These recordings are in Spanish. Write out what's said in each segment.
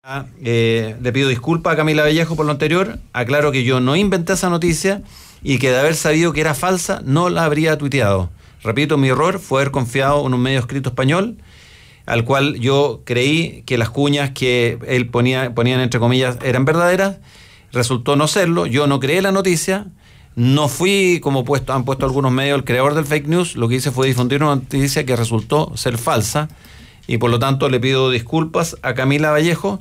Le pido disculpas a Camila Vallejo por lo anterior. Aclaro que yo no inventé esa noticia y que de haber sabido que era falsa no la habría tuiteado. Repito, mi error fue haber confiado en un medio escrito español al cual yo creí que las cuñas que él ponían entre comillas eran verdaderas. Resultó no serlo. Yo no creé la noticia. No fui, como han puesto algunos medios, el creador del fake news. Lo que hice fue difundir una noticia que resultó ser falsa. Y por lo tanto le pido disculpas a Camila Vallejo,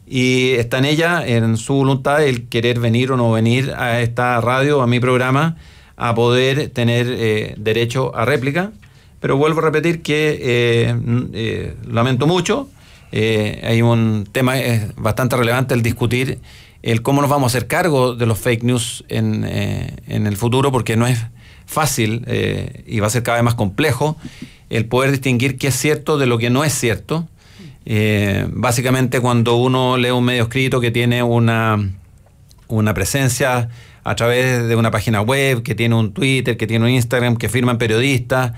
y está en ella, en su voluntad, el querer venir o no venir a esta radio, a mi programa, a poder tener derecho a réplica. Pero vuelvo a repetir que lamento mucho. Hay un tema bastante relevante el discutir el cómo nos vamos a hacer cargo de los fake news en el futuro, porque no es fácil y va a ser cada vez más complejo el poder distinguir qué es cierto de lo que no es cierto. Básicamente, cuando uno lee un medio escrito que tiene una presencia a través de una página web, que tiene un Twitter, que tiene un Instagram, que firman periodistas,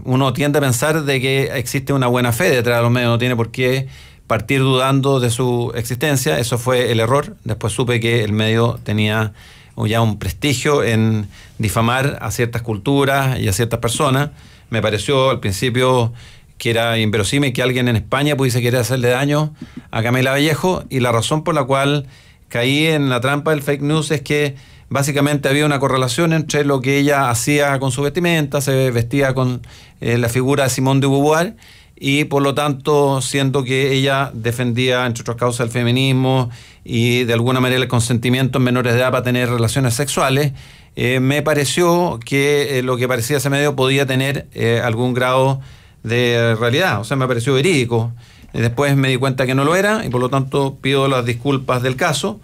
uno tiende a pensar de que existe una buena fe detrás de los medios. No tiene por qué partir dudando de su existencia. Eso fue el error. Después supe que el medio tenía ya un prestigio en difamar a ciertas culturas y a ciertas personas. Me pareció al principio que era inverosímil que alguien en España pudiese querer hacerle daño a Camila Vallejo, y la razón por la cual caí en la trampa del fake news es que básicamente había una correlación entre lo que ella hacía con su vestimenta. Se vestía con la figura de Simone de Beauvoir, y por lo tanto, siendo que ella defendía, entre otras causas, el feminismo y de alguna manera el consentimiento en menores de edad para tener relaciones sexuales, me pareció que lo que parecía ese medio podía tener algún grado de realidad. O sea, me pareció verídico. Después me di cuenta que no lo era, y por lo tanto pido las disculpas del caso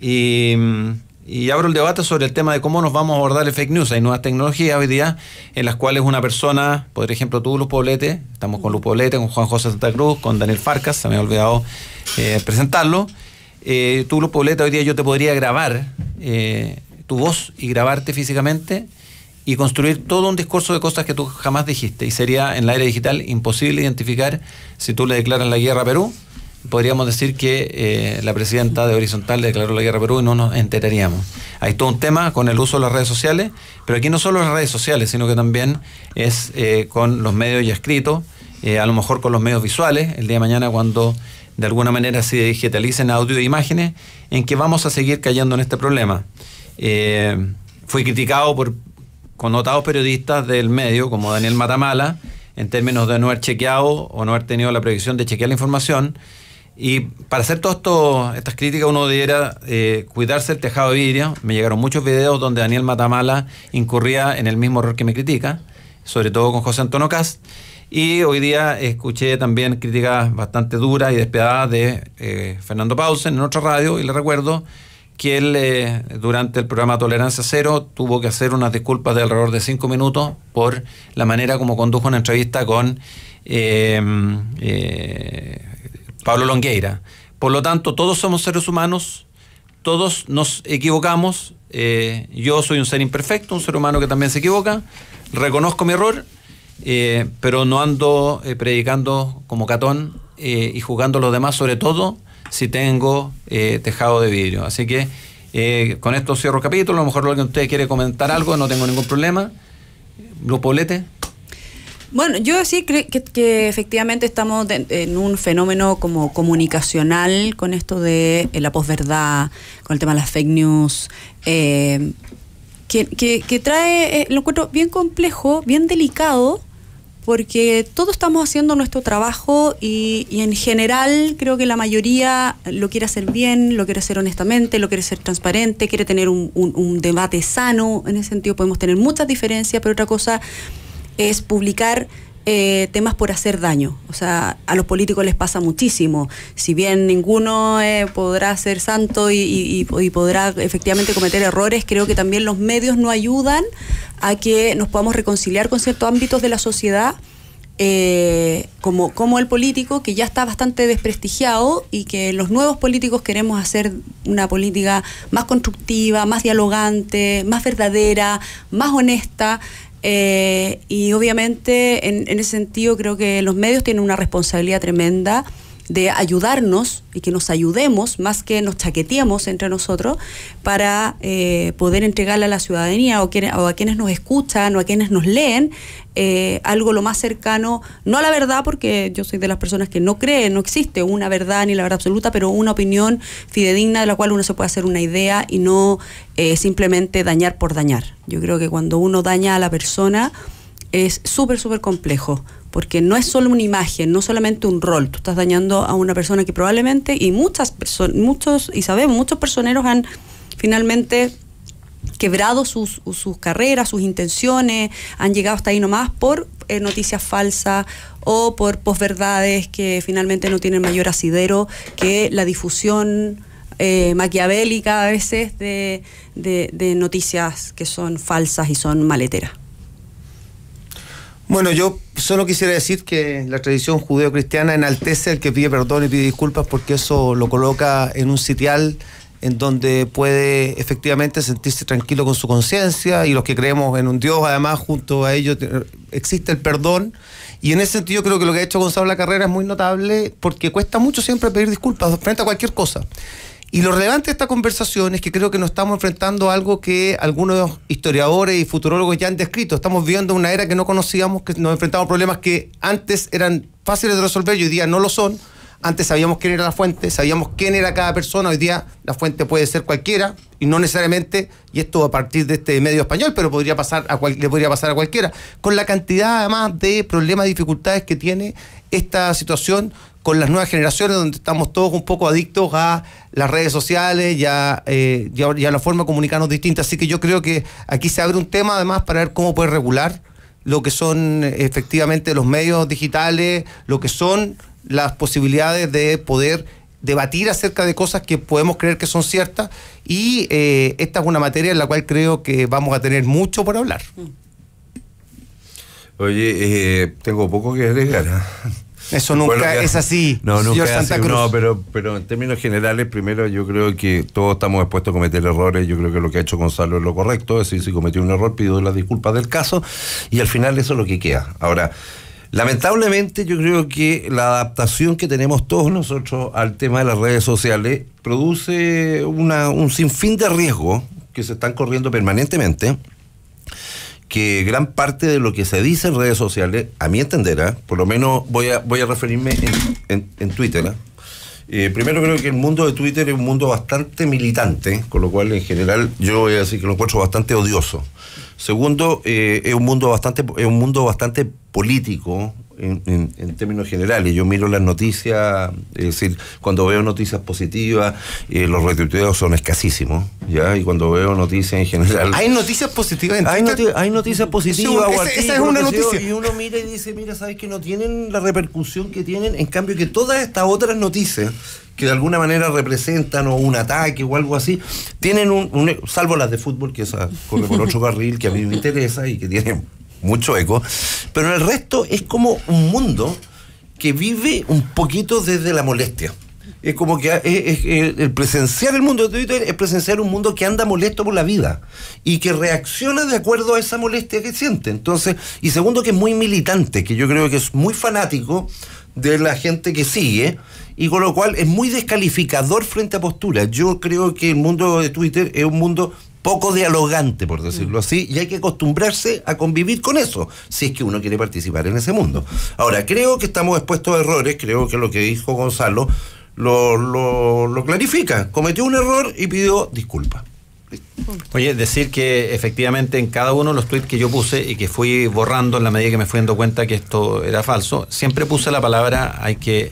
y abro el debate sobre el tema de cómo nos vamos a abordar el fake news. Hay nuevas tecnologías hoy día en las cuales una persona, por ejemplo tú, Luz Poblete, estamos con Luz Poblete, con Juan José Santa Cruz, con Daniel Farcas, se me ha olvidado presentarlo. Tú, Luz Poblete, hoy día yo te podría grabar tu voz y grabarte físicamente y construir todo un discurso de cosas que tú jamás dijiste, y sería en la era digital imposible identificar si tú le declaras la guerra a Perú. Podríamos decir que la presidenta de Horizontal le declaró la guerra a Perú y no nos enteraríamos. Hay todo un tema con el uso de las redes sociales, pero aquí no solo las redes sociales, sino que también es con los medios ya escritos, a lo mejor con los medios visuales, el día de mañana cuando de alguna manera se digitalicen audio e imágenes, en que vamos a seguir cayendo en este problema. Fui criticado por connotados periodistas del medio, como Daniel Matamala, en términos de no haber chequeado o no haber tenido la previsión de chequear la información. Y para hacer todas estas críticas uno debiera cuidarse el tejado de vidrio. Me llegaron muchos videos donde Daniel Matamala incurría en el mismo error que me critica, sobre todo con José Antonio Kast. Y hoy día escuché también críticas bastante duras y despiadadas de Fernando Pausen en otra radio, y le recuerdo que él durante el programa Tolerancia Cero tuvo que hacer unas disculpas de alrededor de 5 minutos por la manera como condujo una entrevista con Pablo Longueira. Por lo tanto, todos somos seres humanos, todos nos equivocamos. Yo soy un ser imperfecto, un ser humano que también se equivoca. Reconozco mi error, pero no ando predicando como Catón y juzgando a los demás, sobre todo si tengo tejado de vidrio. Así que con esto cierro el capítulo. A lo mejor alguien de ustedes quiere comentar algo, no tengo ningún problema. Luz Poblete. Bueno, yo sí creo que efectivamente estamos en un fenómeno como comunicacional con esto de la posverdad, con el tema de las fake news, que trae, lo encuentro bien complejo, bien delicado, porque todos estamos haciendo nuestro trabajo y en general creo que la mayoría lo quiere hacer bien, lo quiere hacer honestamente, lo quiere hacer transparente, quiere tener un debate sano. En ese sentido podemos tener muchas diferencias, pero otra cosa es publicar temas por hacer daño. O sea, a los políticos les pasa muchísimo. Si bien ninguno podrá ser santo y podrá efectivamente cometer errores, creo que también los medios no ayudan a que nos podamos reconciliar con ciertos ámbitos de la sociedad, como el político, que ya está bastante desprestigiado, y que los nuevos políticos queremos hacer una política más constructiva, más dialogante, más verdadera, más honesta. Y obviamente en ese sentido creo que los medios tienen una responsabilidad tremenda de ayudarnos y que nos ayudemos más que nos chaqueteemos entre nosotros para poder entregarle a la ciudadanía o a quienes nos escuchan o a quienes nos leen algo lo más cercano, no a la verdad, porque yo soy de las personas que no creen, no existe una verdad ni la verdad absoluta, pero una opinión fidedigna de la cual uno se puede hacer una idea y no simplemente dañar por dañar. Yo creo que cuando uno daña a la persona es súper, súper complejo, porque no es solo una imagen, no solamente un rol. Tú estás dañando a una persona que probablemente, y muchos personeros han finalmente quebrado sus carreras, sus intenciones, han llegado hasta ahí nomás por noticias falsas o por posverdades que finalmente no tienen mayor asidero que la difusión maquiavélica a veces de noticias que son falsas y son maleteras. Bueno, yo solo quisiera decir que la tradición judeo-cristiana enaltece al que pide perdón y pide disculpas, porque eso lo coloca en un sitial en donde puede efectivamente sentirse tranquilo con su conciencia, y los que creemos en un Dios, además, junto a ello existe el perdón. Y en ese sentido creo que lo que ha hecho Gonzalo Lacarrera es muy notable, porque cuesta mucho siempre pedir disculpas frente a cualquier cosa. Y lo relevante de esta conversación es que creo que nos estamos enfrentando a algo que algunos historiadores y futurólogos ya han descrito. Estamos viviendo una era que no conocíamos, que nos enfrentamos a problemas que antes eran fáciles de resolver y hoy día no lo son. Antes sabíamos quién era la fuente, sabíamos quién era cada persona. Hoy día la fuente puede ser cualquiera y no necesariamente, y esto a partir de este medio español, pero le podría pasar a cualquiera. Con la cantidad además de problemas y dificultades que tiene esta situación con las nuevas generaciones, donde estamos todos un poco adictos a las redes sociales y a la forma de comunicarnos distinta. Así que yo creo que aquí se abre un tema además para ver cómo puede regular lo que son efectivamente los medios digitales, lo que son las posibilidades de poder debatir acerca de cosas que podemos creer que son ciertas, y esta es una materia en la cual creo que vamos a tener mucho por hablar. Oye, tengo poco que agregar. Eso nunca es así, no, señor nunca Santa así, Cruz. No, pero en términos generales, primero yo creo que todos estamos expuestos a cometer errores. Yo creo que lo que ha hecho Gonzalo es lo correcto, es decir, si cometió un error, pido las disculpas del caso, y al final eso es lo que queda. Ahora, lamentablemente yo creo que la adaptación que tenemos todos nosotros al tema de las redes sociales produce un sinfín de riesgos que se están corriendo permanentemente, que gran parte de lo que se dice en redes sociales, a mi entender, por lo menos voy a referirme en Twitter. Primero, creo que el mundo de Twitter es un mundo bastante militante, con lo cual en general yo voy a decir que lo encuentro bastante odioso. Segundo, es un mundo bastante político en términos generales. Yo miro las noticias, es decir, cuando veo noticias positivas, los retuiteos son escasísimos, ¿ya? Y cuando veo noticias en general... ¿Hay noticias positivas en Twitter? Hay noticias positivas. Esa es una noticia. Y uno mira y dice, mira, sabes que no tienen la repercusión que tienen, en cambio que todas estas otras noticias que de alguna manera representan o un ataque o algo así, tienen salvo las de fútbol, que esa corre por otro carril que a mí me interesa y que tiene mucho eco, pero el resto es como un mundo que vive un poquito desde la molestia. Es como que el presenciar el mundo de Twitter es presenciar un mundo que anda molesto por la vida y que reacciona de acuerdo a esa molestia que siente. Entonces, y segundo, que es muy militante, que yo creo que es muy fanático de la gente que sigue, y con lo cual es muy descalificador frente a posturas. Yo creo que el mundo de Twitter es un mundo poco dialogante, por decirlo así, y hay que acostumbrarse a convivir con eso, si es que uno quiere participar en ese mundo. Ahora, creo que estamos expuestos a errores, creo que lo que dijo Gonzalo lo clarifica. Cometió un error y pidió disculpas. Oye, decir que efectivamente en cada uno de los tweets que yo puse y que fui borrando en la medida que me fui dando cuenta que esto era falso, siempre puse la palabra hay que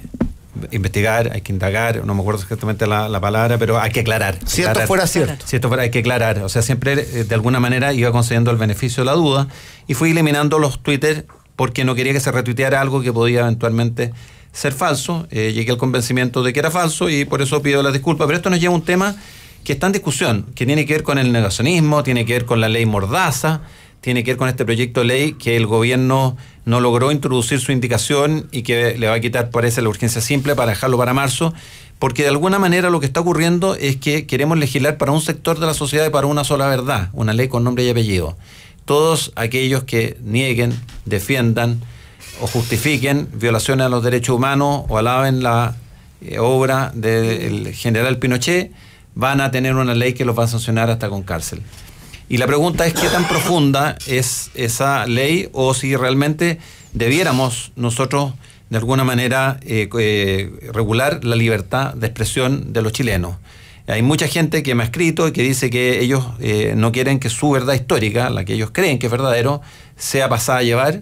investigar, hay que indagar, no me acuerdo exactamente la palabra, pero hay que aclarar. Si esto fuera cierto. Si esto fuera, hay que aclarar. O sea, siempre de alguna manera iba concediendo el beneficio de la duda y fui eliminando los Twitter porque no quería que se retuiteara algo que podía eventualmente ser falso. Llegué al convencimiento de que era falso y por eso pido las disculpas. Pero esto nos lleva a un tema que está en discusión, que tiene que ver con el negacionismo, tiene que ver con la ley Mordaza, tiene que ver con este proyecto de ley que el gobierno no logró introducir su indicación y que le va a quitar, parece, la urgencia simple para dejarlo para marzo, porque de alguna manera lo que está ocurriendo es que queremos legislar para un sector de la sociedad y para una sola verdad, una ley con nombre y apellido. Todos aquellos que nieguen, defiendan o justifiquen violaciones a los derechos humanos o alaben la obra del general Pinochet, van a tener una ley que los va a sancionar hasta con cárcel. Y la pregunta es qué tan profunda es esa ley, o si realmente debiéramos nosotros de alguna manera regular la libertad de expresión de los chilenos. Hay mucha gente que me ha escrito y que dice que ellos no quieren que su verdad histórica, la que ellos creen que es verdadero, sea pasada a llevar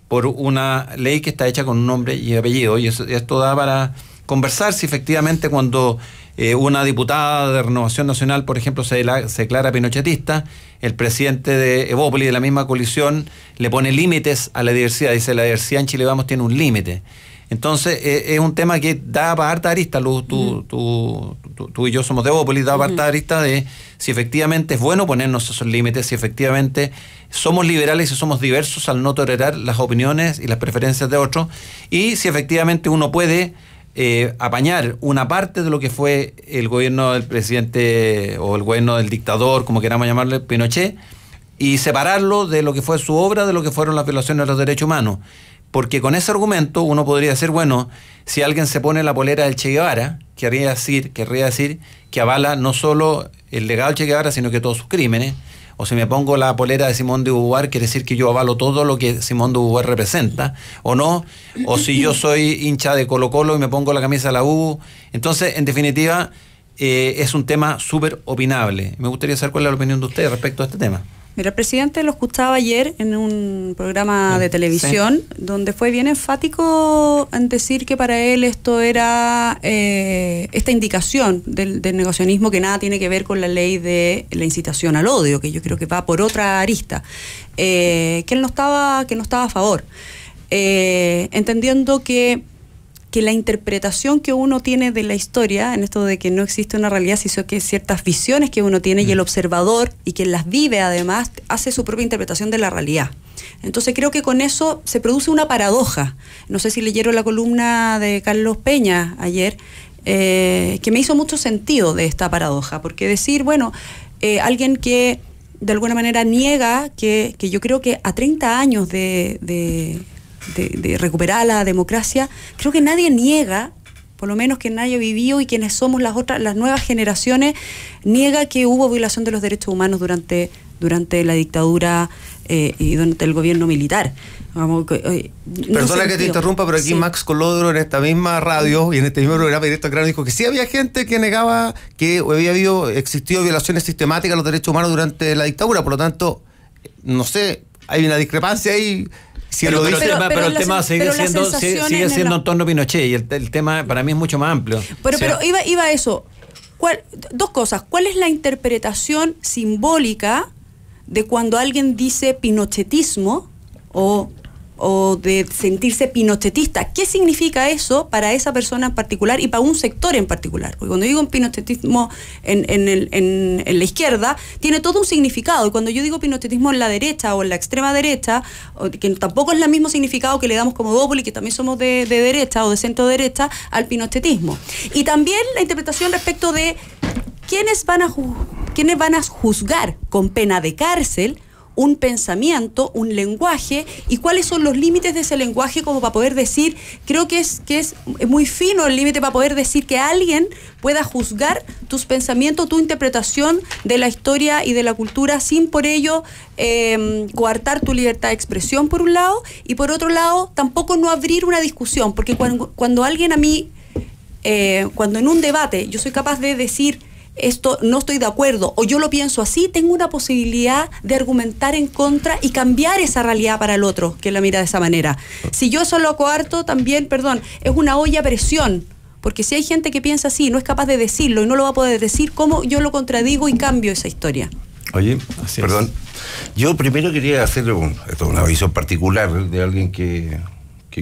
por una ley que está hecha con un nombre y apellido. Y esto da para conversar si efectivamente cuando una diputada de Renovación Nacional, por ejemplo, se declara pinochetista, el presidente de Evópolis, de la misma coalición, le pone límites a la diversidad. Dice, la diversidad en Chile Vamos tiene un límite. Entonces, es un tema que da para harta arista. Tú y yo somos de Evópolis, da para harta arista de si efectivamente es bueno ponernos esos límites, si efectivamente somos liberales y somos diversos al no tolerar las opiniones y las preferencias de otros, y si efectivamente uno puede apañar una parte de lo que fue el gobierno del presidente o el gobierno del dictador, como queramos llamarle, Pinochet, y separarlo de lo que fue su obra, de lo que fueron las violaciones de los derechos humanos. Porque con ese argumento uno podría decir, bueno, si alguien se pone la polera del Che Guevara, querría decir que avala no solo el legado del Che Guevara, sino que todos sus crímenes. O si me pongo la polera de Simón de Beauvoir, quiere decir que yo avalo todo lo que Simón de Beauvoir representa, o no. O si yo soy hincha de Colo-Colo y me pongo la camisa de la U. Entonces, en definitiva, es un tema súper opinable. Me gustaría saber cuál es la opinión de ustedes respecto a este tema. Mira, el presidente lo escuchaba ayer en un programa de televisión, donde fue bien enfático en decir que para él esto era esta indicación del negacionismo, que nada tiene que ver con la ley de la incitación al odio, que yo creo que va por otra arista, que él no estaba a favor, entendiendo que la interpretación que uno tiene de la historia, en esto de que no existe una realidad, sino que ciertas visiones que uno tiene, y el observador, y quien las vive además, hace su propia interpretación de la realidad. Entonces creo que con eso se produce una paradoja. No sé si leyeron la columna de Carlos Peña ayer, que me hizo mucho sentido de esta paradoja, porque decir, bueno, alguien que de alguna manera niega que yo creo que a 30 años de recuperar la democracia, creo que nadie niega, por lo menos que nadie ha vivido, y quienes somos las nuevas generaciones, niega que hubo violación de los derechos humanos durante la dictadura y durante el gobierno militar. Perdona que te interrumpa, pero aquí sí. Max Colodro, en esta misma radio y en este mismo programa directo grano, dijo que sí había gente que negaba que había existido violaciones sistemáticas de los derechos humanos durante la dictadura. Por lo tanto, no sé, hay una discrepancia ahí. Si pero el tema sigue siendo en torno a Pinochet, y el tema para mí es mucho más amplio. Pero iba a eso. Dos cosas. ¿Cuál es la interpretación simbólica de cuando alguien dice pinochetismo o de sentirse pinochetista? ¿Qué significa eso para esa persona en particular y para un sector en particular? Porque cuando digo pinochetismo en la izquierda, tiene todo un significado, y cuando yo digo pinochetismo en la derecha o en la extrema derecha, que tampoco es el mismo significado que le damos como Evópolis, que también somos de derecha o de centro derecha, al pinochetismo. Y también la interpretación respecto de quiénes van a juzgar con pena de cárcel un pensamiento, un lenguaje, y cuáles son los límites de ese lenguaje, como para poder decir, creo que es muy fino el límite para poder decir que alguien pueda juzgar tus pensamientos, tu interpretación de la historia y de la cultura, sin por ello coartar tu libertad de expresión, por un lado, y por otro lado, tampoco no abrir una discusión, porque cuando alguien a mí, cuando en un debate yo soy capaz de decir, esto no estoy de acuerdo, o yo lo pienso así, tengo una posibilidad de argumentar en contra y cambiar esa realidad para el otro, que la mira de esa manera. Si yo solo coarto, también, es una olla a presión, porque si hay gente que piensa así, no es capaz de decirlo y no lo va a poder decir, ¿cómo yo lo contradigo y cambio esa historia? Oye, perdón, yo primero quería hacer una visión particular de alguien que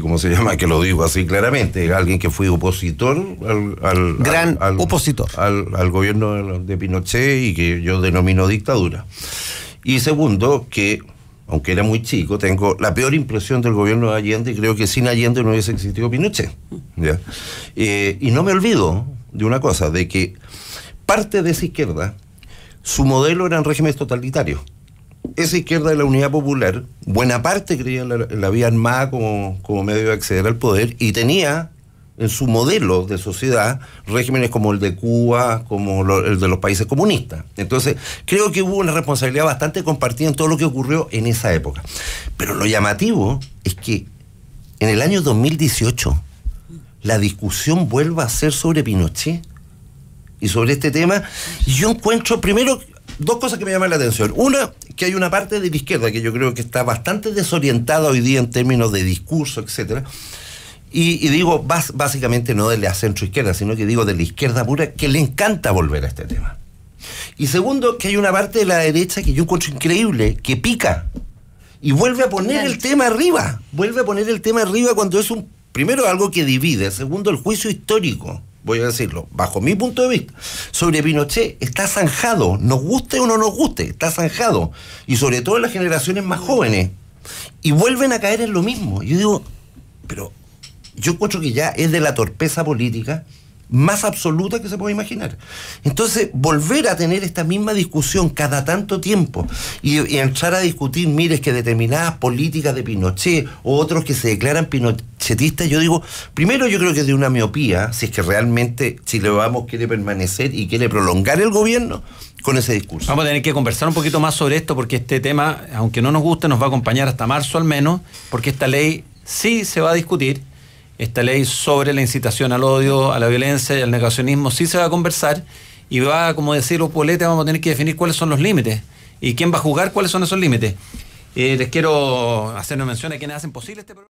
¿cómo se llama? Que lo digo así claramente, alguien que fue opositor al gobierno de Pinochet, y que yo denomino dictadura. Y segundo, que aunque era muy chico, tengo la peor impresión del gobierno de Allende, y creo que sin Allende no hubiese existido Pinochet, ¿ya? Y no me olvido de una cosa, de que parte de esa izquierda, su modelo eran regímenes totalitarios. Esa izquierda de la Unidad Popular, buena parte creía en la vía armada como medio de acceder al poder, y tenía en su modelo de sociedad regímenes como el de Cuba, como el de los países comunistas. Entonces, creo que hubo una responsabilidad bastante compartida en todo lo que ocurrió en esa época. Pero lo llamativo es que en el año 2018 la discusión vuelva a ser sobre Pinochet y sobre este tema. Y yo encuentro, primero, dos cosas que me llaman la atención. Una, que hay una parte de la izquierda que yo creo que está bastante desorientada hoy día en términos de discurso, etcétera. Y digo, básicamente no de la centro-izquierda, sino que digo de la izquierda pura, que le encanta volver a este tema. Y segundo, que hay una parte de la derecha que yo encuentro increíble, que pica y vuelve a poner el tema arriba. Vuelve a poner el tema arriba cuando es primero, algo que divide. Segundo, el juicio histórico, voy a decirlo, bajo mi punto de vista, sobre Pinochet está zanjado, nos guste o no nos guste, está zanjado. Y sobre todo en las generaciones más jóvenes. Y vuelven a caer en lo mismo. Yo digo, pero yo encuentro que ya es de la torpeza política más absoluta que se puede imaginar. Entonces, volver a tener esta misma discusión cada tanto tiempo y entrar a discutir, mire, es que determinadas políticas de Pinochet o otros que se declaran pinochetistas, yo digo, primero yo creo que es de una miopía, si es que realmente Chile Vamos quiere permanecer y quiere prolongar el gobierno con ese discurso. Vamos a tener que conversar un poquito más sobre esto porque este tema, aunque no nos guste, nos va a acompañar hasta marzo al menos, porque esta ley sí se va a discutir. Esta ley sobre la incitación al odio, a la violencia y al negacionismo sí se va a conversar y va, como decir Upolete, vamos a tener que definir cuáles son los límites y quién va a juzgar cuáles son esos límites. Les quiero hacer una mención a quienes hacen posible este programa.